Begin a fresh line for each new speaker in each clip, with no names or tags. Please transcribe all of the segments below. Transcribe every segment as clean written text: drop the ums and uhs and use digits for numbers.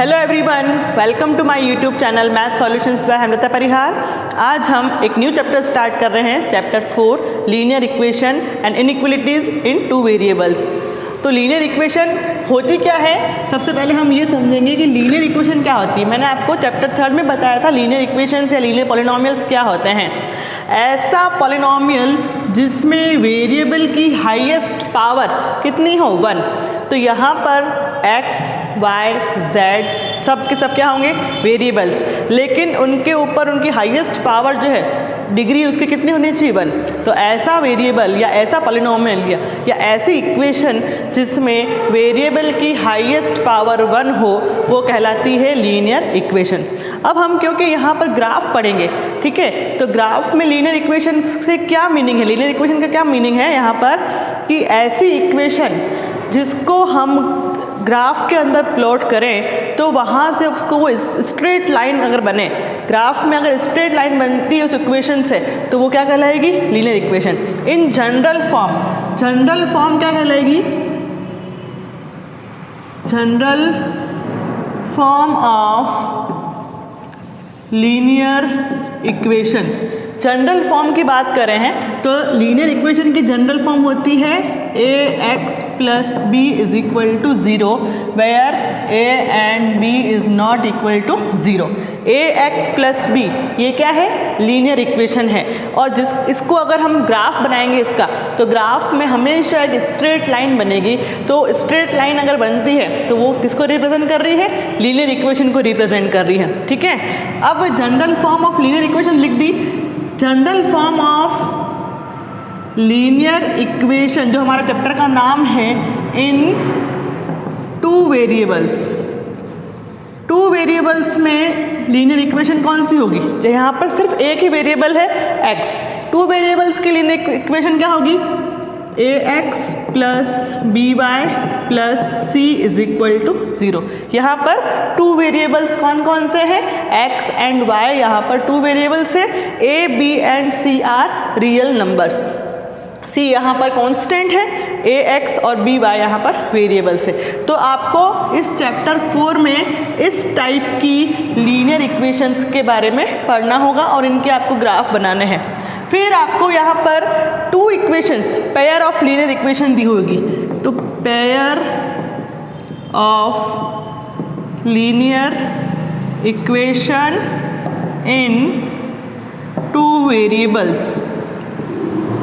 Hello everyone, welcome to my YouTube channel math solutions by Hemlata Parihar. आज हम एक new chapter start कर रहे हैं, chapter 4 linear equation and inequalities in two variables. तो लीनियर इक्वेशन होती क्या है, सबसे पहले हम ये समझेंगे कि लीनियर इक्वेशन क्या होती है। मैंने आपको चैप्टर 3 में बताया था लीनियर इक्वेशंस या लीनियर पॉलिनोमियल्स क्या होते हैं। ऐसा पॉलिनोमियल जिसमें वेरिएबल की हाईएस्ट पावर कितनी हो 1। तो यहाँ पर x, y, z सब के सब क्या होंगे वेरिएबल्स, लेकिन उनके ऊपर उनकी हाईएस्ट पावर जो है डिग्री उसकी कितनी होनी चाहिए 1। तो ऐसा वेरिएबल या ऐसा पॉलिनोमियल या ऐसी इक्वेशन जिसमें वेरिएबल की हाईएस्ट पावर 1 हो वो कहलाती है लीनियर इक्वेशन। अब हम क्योंकि यहाँ पर ग्राफ पढ़ेंगे, ठीक है, तो ग्राफ में लीनियर इक्वेशन से क्या मीनिंग है, लीनियर इक्वेशन का क्या मीनिंग है यहाँ पर कि ऐसी इक्वेशन जिसको हम ग्राफ के अंदर प्लॉट करें तो वहाँ से उसको वो स्ट्रेट लाइन अगर बने, ग्राफ में अगर स्ट्रेट लाइन बनती है उस इक्वेशन से तो वो क्या कहलाएगी linear equation. In general form क्या कहलाएगी, general form of linear equation. General form की बात करें हैं तो लीनियर इक्वेशन की जनरल फॉर्म होती है ax plus B is equal to 0 where a and b is not equal to 0। ax plus B ये क्या है लीनियर इक्वेशन है, और इसको अगर हम ग्राफ बनाएंगे इसका तो ग्राफ में हमेशा एक स्ट्रेट लाइन बनेगी। तो स्ट्रेट लाइन अगर बनती है तो वो किसको रिप्रेजेंट कर रही है, लीनियर इक्वेशन को रिप्रेजेंट कर रही है, ठीक है। अब general form of linear equation लिख दी। General form of linear equation जो हमारा चैप्टर का नाम है, इन टू वेरिएबल्स में लीनियर इक्वेशन कौन सी होगी, जहाँ पर सिर्फ एक ही वेरिएबल है x। टू वेरिएबल्स की लीनियर इक्वेशन क्या होगी, ax plus by plus c is equal to 0। यहाँ पर टू वेरिएबल्स कौन कौन से हैं, x एंड y। यहाँ पर टू वेरिएबल्स है a, b and c are real numbers. c यहाँ पर कांस्टेंट है, ax और by यहाँ पर वेरिएबल्स है। तो आपको इस चैप्टर 4 में इस टाइप की लीनियर इक्वेशंस के बारे में पढ़ना होगा और इनके आपको ग्राफ बनाने हैं। फिर आपको यहाँ पर two equations, pair of linear equation दी होगी, तो pair of linear equation in two variables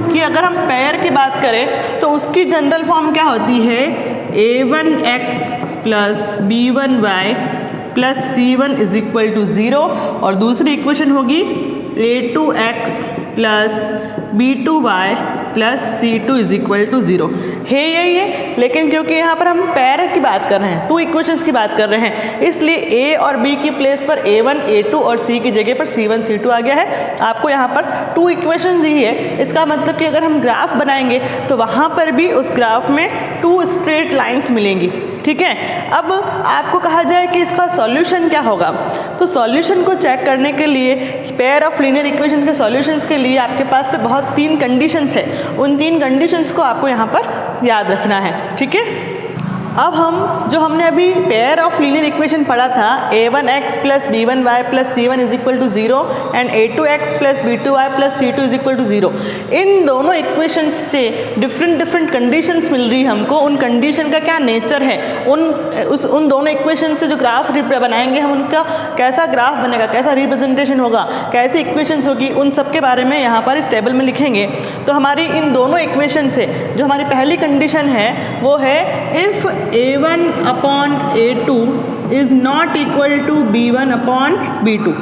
कि अगर हम पेयर की बात करें तो उसकी जनरल फॉर्म क्या होती है, a1x plus b1y plus c1 is equal to 0, और दूसरी इक्वेशन होगी a2x plus b2y plus c2 is equal to 0 है यही है। लेकिन क्योंकि यहाँ पर हम पेयर की बात कर रहे हैं, टू इक्वेशंस की बात कर रहे हैं, इसलिए a और b की प्लेस पर a1 a2 और c की जगह पर c1 c2 आ गया है। आपको यहाँ पर टू इक्वेशंस दी है, इसका मतलब कि अगर हम ग्राफ बनाएंगे तो वहाँ पर भी उस ग्राफ में टू स्ट्रेट लाइन्स मिलेंगी, ठीक है। अब आपको कहा जाए कि इसका सॉल्यूशन क्या होगा, तो सॉल्यूशन को चेक करने के लिए पेयर ऑफ लीनियर इक्वेशन के सॉल्यूशंस के लिए आपके पास पे बहुत 3 कंडीशंस है। उन 3 कंडीशंस को आपको यहाँ पर याद रखना है, ठीक है। अब जो हमने अभी पेयर ऑफ लीनियर इक्वेशन पढ़ा था, a1x plus b1y plus c1 is equal to 0 and a2x plus b2y plus c2 is equal to 0। इन दोनों इक्वेशंस से डिफरेंट कंडीशंस मिल रही है हमको। उन कंडीशन का क्या नेचर है, उन दोनों इक्वेशन से जो ग्राफ बनाएंगे हम, उनका कैसा ग्राफ बनेगा, कैसा रिप्रेजेंटेशन होगा, कैसी इक्वेशंस होगी, उन सब के बारे में यहाँ पर इस टेबल में लिखेंगे। तो हमारी इन दोनों इक्वेशन से जो हमारी पहली कंडीशन है वो है if a1 upon a2 is not equal to b1 upon b2,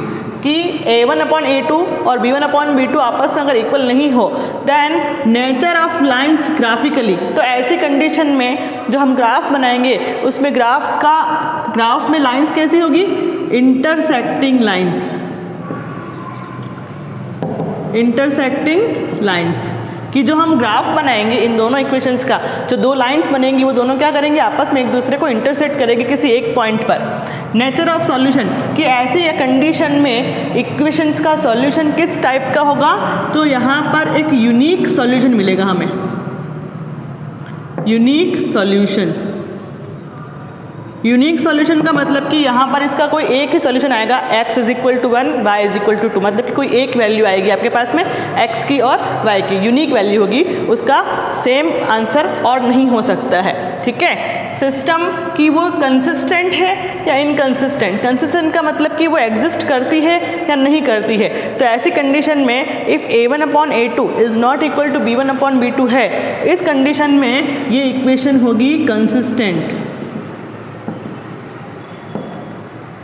कि a1 अपॉन a2 और b1 अपॉन b2 आपस में अगर इक्वल नहीं हो, then nature of lines graphically. तो ऐसी कंडीशन में जो हम ग्राफ बनाएंगे उसमें ग्राफ में लाइंस कैसी होगी, इंटरसेक्टिंग लाइंस कि जो हम ग्राफ बनाएंगे इन दोनों इक्वेशंस का, जो 2 लाइंस बनेंगी वो दोनों क्या करेंगे, आपस में एक दूसरे को इंटरसेक्ट करेंगे किसी एक पॉइंट पर। नेचर ऑफ सॉल्यूशन कि ऐसी कंडीशन में इक्वेशंस का सॉल्यूशन किस टाइप का होगा, तो यहाँ पर एक यूनिक सॉल्यूशन मिलेगा हमें, यूनिक सॉल्यूशन। यूनिक सॉल्यूशन का मतलब कि यहाँ पर इसका कोई एक ही सॉल्यूशन आएगा, x = 1, y = 2, मतलब कि कोई एक वैल्यू आएगी आपके पास में x की और y की, यूनिक वैल्यू होगी, उसका सेम आंसर और नहीं हो सकता है। ठीक है, सिस्टम की वो कंसिस्टेंट है या इनकंसिस्टेंट। कंसिस्टेंट का मतलब कि वो एग्जिस्ट करती है या नहीं करती है। तो ऐसी कंडीशन में if a1/a2 is not equal to b1/b2 है, इस कंडीशन में ये इक्वेशन होगी कंसिस्टेंट।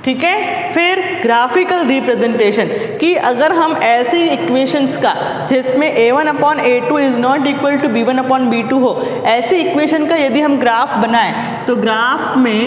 ठीक है, फिर ग्राफिकल रिप्रेजेंटेशन कि अगर हम ऐसी इक्वेशंस का जिसमें a1/a2 is not equal to b1/b2 हो, ऐसी इक्वेशन का यदि हम ग्राफ बनाएं तो ग्राफ में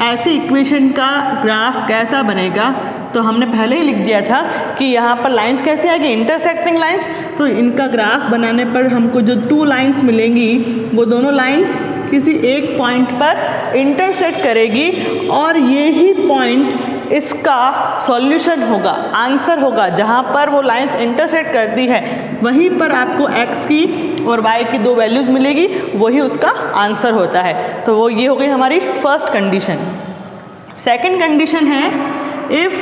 ऐसी इक्वेशन का ग्राफ कैसा बनेगा, तो हमने पहले ही लिख दिया था कि यहाँ पर लाइंस कैसी आएगी, इंटरसेक्टिंग लाइंस। तो इनका ग्राफ बनाने पर हमको जो 2 लाइंस मिलेंगी वो दोनों लाइंस किसी एक पॉइंट पर इंटरसेक्ट करेगी और यही पॉइंट इसका सॉल्यूशन होगा, आंसर होगा। जहाँ पर वो लाइंस इंटरसेक्ट करती है वहीं पर आपको x की और y की 2 वैल्यूज़ मिलेगी, वही उसका आंसर होता है। तो वो ये हो गई हमारी फर्स्ट कंडीशन। सेकंड कंडीशन है if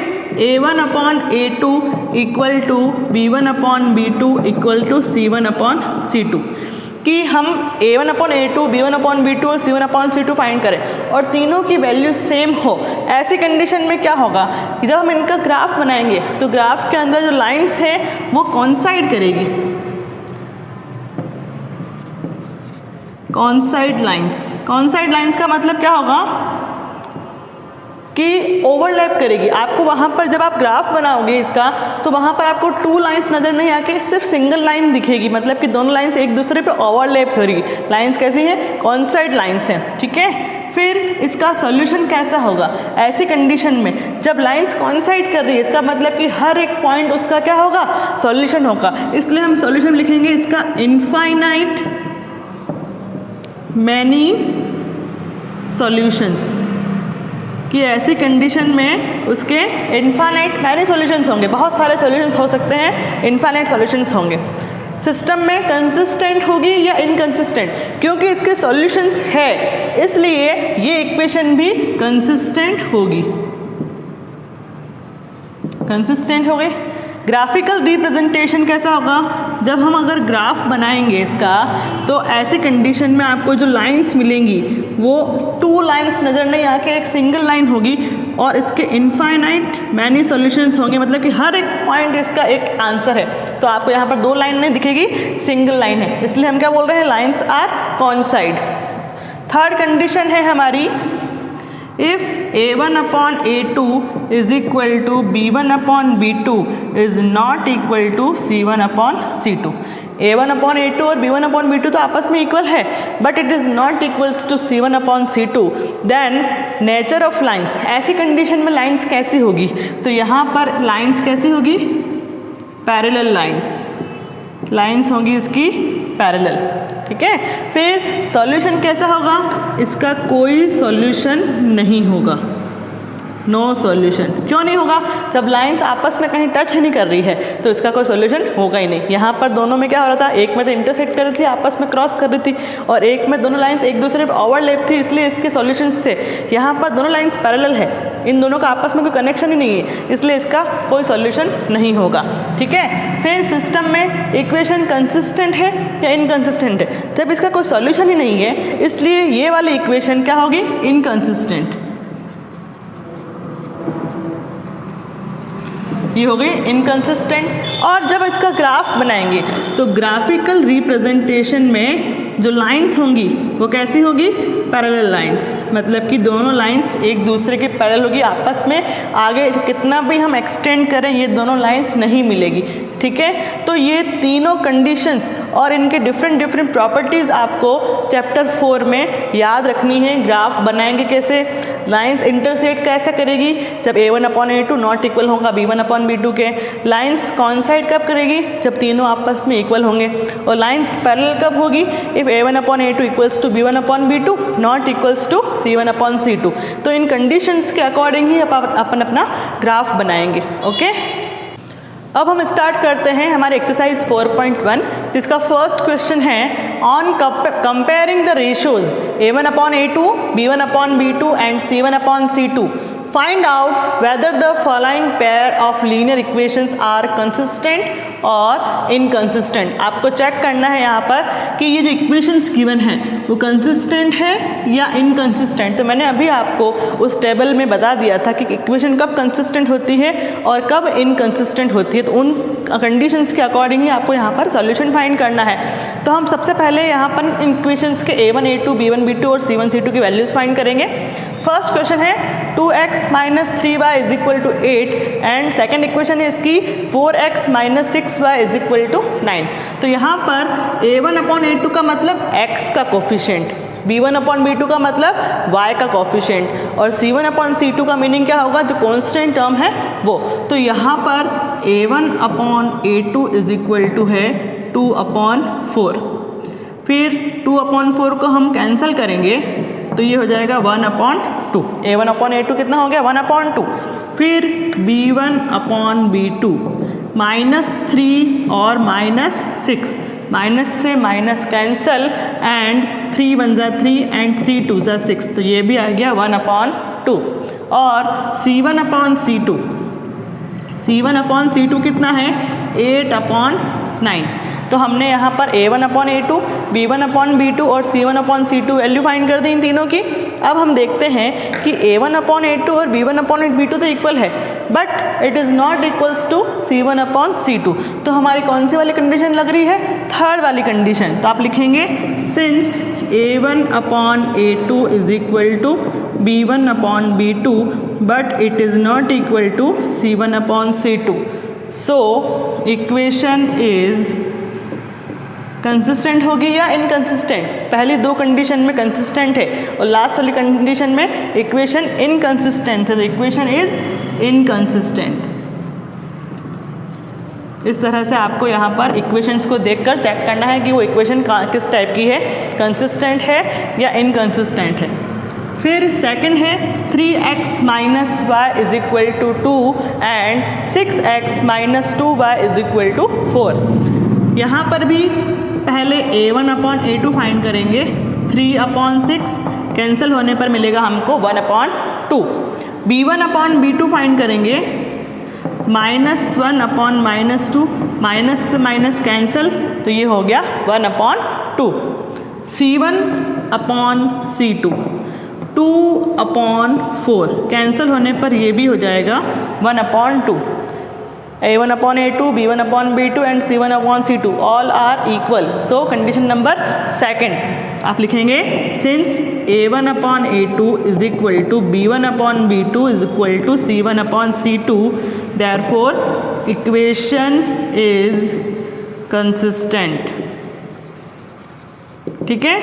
a1/a2 equal to b1/b2 equal to c1/c2, कि हम a1/a2, b1/b2 और c1/c2 फाइंड करें और तीनों की वैल्यू सेम हो। ऐसी कंडीशन में क्या होगा कि जब हम इनका ग्राफ बनाएंगे तो ग्राफ के अंदर जो लाइंस है वो कॉन्साइड करेगी, कॉन्साइड लाइंस। कॉन्साइड लाइंस का मतलब क्या होगा कि ओवरलैप करेगी। आपको वहाँ पर जब आप ग्राफ बनाओगे इसका तो वहाँ पर आपको 2 लाइंस नज़र नहीं आके सिर्फ सिंगल लाइन दिखेगी, मतलब कि दोनों लाइंस एक दूसरे पे ओवरलैप करेगी। लाइंस कैसी हैं, कॉन्साइड लाइंस हैं। ठीक है, फिर इसका सॉल्यूशन कैसा होगा ऐसी कंडीशन में जब लाइंस कॉन्साइड कर रही है, इसका मतलब कि हर एक पॉइंट उसका क्या होगा, सॉल्यूशन होगा। इसलिए हम सॉल्यूशन लिखेंगे इसका इनफाइनाइट मैनी सॉल्यूशंस, कि ऐसी कंडीशन में उसके इनफाइनाइट मैनी सॉल्यूशंस होंगे, बहुत सारे सॉल्यूशंस हो सकते हैं, इनफाइनाइट सॉल्यूशंस होंगे। सिस्टम में कंसिस्टेंट होगी या इनकंसिस्टेंट, क्योंकि इसके सॉल्यूशंस है इसलिए ये इक्वेशन भी कंसिस्टेंट होगी, कंसिस्टेंट हो गई। ग्राफिकल रिप्रेजेंटेशन कैसा होगा, जब हम अगर ग्राफ बनाएंगे इसका तो ऐसी कंडीशन में आपको जो लाइंस मिलेंगी वो 2 लाइंस नज़र नहीं आके एक सिंगल लाइन होगी और इसके इनफाइनाइट मैनी सॉल्यूशंस होंगे, मतलब कि हर एक पॉइंट इसका एक आंसर है। तो आपको यहाँ पर 2 लाइन नहीं दिखेगी, सिंगल लाइन है, इसलिए हम क्या बोल रहे हैं, lines are coincide. Third condition है हमारी if a1/a2 is equal to b1/b2 is not equal to c1/c2। a1/a2 और b1/b2 तो आपस में इक्वल है but it is not equals to c1/c2, then nature of lines. ऐसी कंडीशन में lines कैसी होगी, तो यहाँ पर लाइंस कैसी होगी, पैरेलल लाइंस, लाइंस होंगी इसकी पैरेलल। ठीक है, फिर सॉल्यूशन कैसा होगा, इसका कोई सॉल्यूशन नहीं होगा, नो सॉल्यूशन। क्यों नहीं होगा, जब लाइंस आपस में कहीं टच ही नहीं कर रही है तो इसका कोई सॉल्यूशन होगा ही नहीं। यहाँ पर दोनों में क्या हो रहा था, एक में तो इंटरसेक्ट कर रही थी, आपस में क्रॉस कर रही थी, और एक में दोनों लाइंस एक दूसरे पर ओवरलैप थी, इसलिए इसके सॉल्यूशंस थे। यहाँ पर दोनों लाइंस पैरेलल है, इन दोनों का आपस में कोई कनेक्शन ही नहीं है, इसलिए इसका कोई सॉल्यूशन नहीं होगा। ठीक है, फिर सिस्टम में इक्वेशन कंसिस्टेंट है या इनकंसिस्टेंट है, जब इसका कोई सॉल्यूशन ही नहीं है इसलिए ये वाली इक्वेशन क्या होगी, इनकंसिस्टेंट। ये हो गई इनकंसिस्टेंट। और जब इसका ग्राफ बनाएंगे तो ग्राफिकल रिप्रेजेंटेशन में जो लाइंस होंगी वो कैसी होगी, पैरेलल लाइंस, मतलब कि दोनों लाइंस एक दूसरे के पैरेलल होगी, आपस में आगे कितना भी हम एक्सटेंड करें ये दोनों लाइंस नहीं मिलेगी। ठीक है, तो ये तीनों कंडीशंस और इनके डिफरेंट प्रॉपर्टीज़ आपको चैप्टर 4 में याद रखनी है। ग्राफ बनाएंगे कैसे, लाइंस इंटरसेक्ट कैसे करेगी, जब a1/a2 नॉट इक्वल होगा b1/b2 के। लाइंस कॉन्साइड कब करेगी, जब तीनों आपस में इक्वल होंगे। और लाइंस पैरेलल कब होगी, if a1/a2 equals to b1/b2 not equals to c1/c2। तो इन कंडीशंस के अकॉर्डिंग ही अपन अपना ग्राफ बनाएंगे। ओके, अब हम स्टार्ट करते हैं हमारे एक्सरसाइज 4.1 जिसका फर्स्ट क्वेश्चन है on comparing the ratios a1/a2, b1/b2 and c1/c2 find out whether the following pair of linear equations are consistent और इनकंसिस्टेंट। आपको चेक करना है यहाँ पर कि ये जो इक्वेशंस गिवन है वो कंसिस्टेंट है या इनकंसिस्टेंट। तो मैंने अभी आपको उस टेबल में बता दिया था कि इक्वेशन कब कंसिस्टेंट होती है और कब इनकंसिस्टेंट होती है, तो उन कंडीशंस के अकॉर्डिंग ही आपको यहाँ पर सॉल्यूशन फाइंड करना है। तो हम सबसे पहले यहाँ पर इक्वेशंस के a1, a2, b1, b2 और c1, c2 की वैल्यूज़ फाइंड करेंगे। फर्स्ट क्वेश्चन है 2x - 3y = 8 and second equation है इसकी 4x - 6y = 9। तो यहाँ पर a1/a2 का मतलब x का कोफिशिएंट, b1/b2 का मतलब y का कोफिशिएंट और c1/c2 का मीनिंग क्या होगा, जो कांस्टेंट टर्म है वो। तो यहाँ पर a1/a2 = है 2/4। फिर 2/4 को हम कैंसिल करेंगे तो ये हो जाएगा 1/2। a1/a2 कितना हो गया, 1/2। फिर b1/b2 -3 और -6, माइनस से माइनस कैंसल एंड 3 1 जा 3 एंड 3 2 जा 6, तो ये भी आ गया 1/2। और c1/c2, c1/c2 कितना है 8/9। तो हमने यहाँ पर a1/a2, b1/b2 और c1/c2 वैल्यू फाइंड कर दी इन तीनों की। अब हम देखते हैं कि a1/a2 और b1/b2 तो इक्वल है but it is not equals to c1/c2। तो हमारी कौन सी वाली कंडीशन लग रही है, थर्ड वाली कंडीशन। तो आप लिखेंगे since a1/a2 = b1/b2 but it is not equal to c1/c2, so equation is consistent होगी या इनकंसिस्टेंट। पहली दो कंडीशन में कंसिस्टेंट है और लास्ट वाली कंडीशन में इक्वेशन इनकंसिस्टेंट है, तो इक्वेशन इज इनकंसिस्टेंट। इस तरह से आपको यहाँ पर इक्वेशंस को देखकर चेक करना है कि वो इक्वेशन किस टाइप की है, कंसिस्टेंट है या इनकंसिस्टेंट है। फिर सेकंड है 3x - y = 2 and 6x - 2y = 4। यहाँ पर भी पहले a1/a2 फाइंड करेंगे, 3/6 कैंसिल होने पर मिलेगा हमको 1/2। b1/b2 फाइंड करेंगे, -1/-2, माइनस से माइनस कैंसिल, तो ये हो गया 1/2। c1/c2 2/4 कैंसिल होने पर ये भी हो जाएगा 1/2। a1/a2, b1/b2 and c1/c2 all are equal, so condition number second आप लिखेंगे since a1/a2 = b1/b2 = c1/c2 therefore equation is consistent. ठीक है,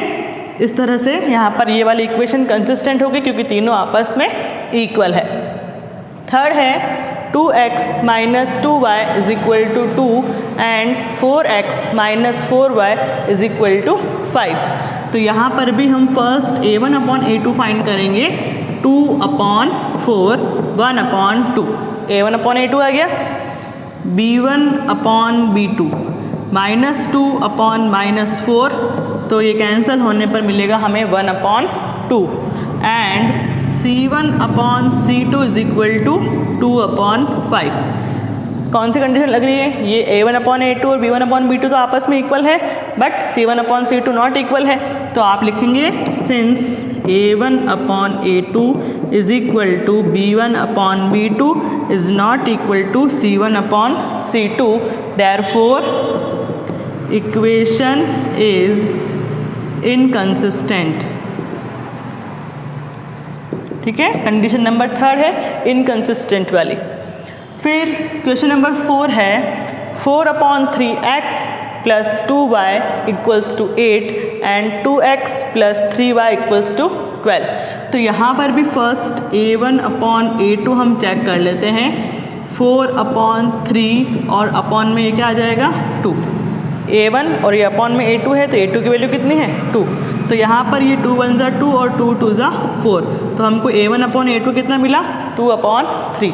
इस तरह से यहाँ पर ये वाली इक्वेशन कंसिस्टेंट होगी क्योंकि तीनों आपस में इक्वल है। थर्ड है 2x - 2y = 2 and 4x - 4y = 5। तो यहाँ पर भी हम फर्स्ट a1/a2 फाइंड करेंगे, 2/4 1/2। a1/a2 आ गया, b1/b2 -2/-4, तो ये कैंसिल होने पर मिलेगा हमें 1/2 एंड c1/c2 = 2/5। कौन सी कंडीशन लग रही है, ये a1/a2 और b1/b2 तो आपस में इक्वल है बट c1/c2 नॉट इक्वल है, तो आप लिखेंगे since a1/a2 = b1/b2 is not equal to c1/c2 therefore equation is inconsistent. ठीक है, कंडीशन नंबर थर्ड है इनकंसिस्टेंट वाली। फिर क्वेश्चन नंबर 4 है 4/3x + 2y = 8 and 2x + 3y = 12। तो यहाँ पर भी फर्स्ट a1/a2 हम चेक कर लेते हैं, 4/3 और अपॉन में ये क्या आ जाएगा 2, a1 और ये अपॉन में a2 है तो a2 की वैल्यू कितनी है 2। तो यहाँ पर ये 2 1 जा 2 और 2 2 जा 4, तो हमको a1/a2 कितना मिला 2/3।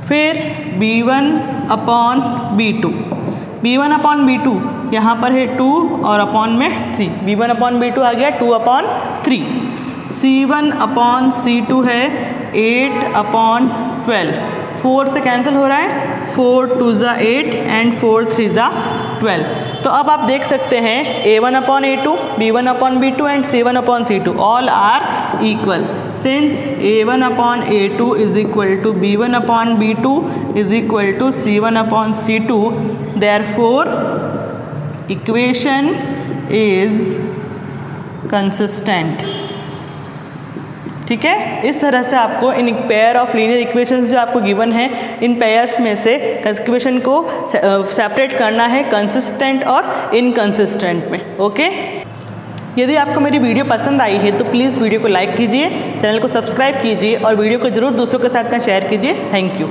फिर B1 upon B2, B1 upon B2 यहाँ पर है 2 और अपॉन में 3, B1 अपॉन B2 आ गया 2 अपॉन 3। C1 अपॉन C2 है 8 अपॉन 12, 4 से कैंसिल हो रहा है, 4 2 ज़ा 8 एंड 4 3 ज़ा 12। तो अब आप देख सकते हैं A1 upon A2, B1 upon B2 and C1 upon C2 all are equal. Since A1 upon A2 is equal to B1 upon B2 is equal to C1 upon C2, therefore equation is consistent. ठीक है, इस तरह से आपको इन pair of linear equations जो आपको given है, इन पेयर्स में से इक्वेशन को सेपरेट करना है कंसिस्टेंट और इनकंसिस्टेंट में। ओके, यदि आपको मेरी वीडियो पसंद आई है तो प्लीज़ वीडियो को लाइक कीजिए, चैनल को सब्सक्राइब कीजिए और वीडियो को ज़रूर दूसरों के साथ में शेयर कीजिए। Thank you.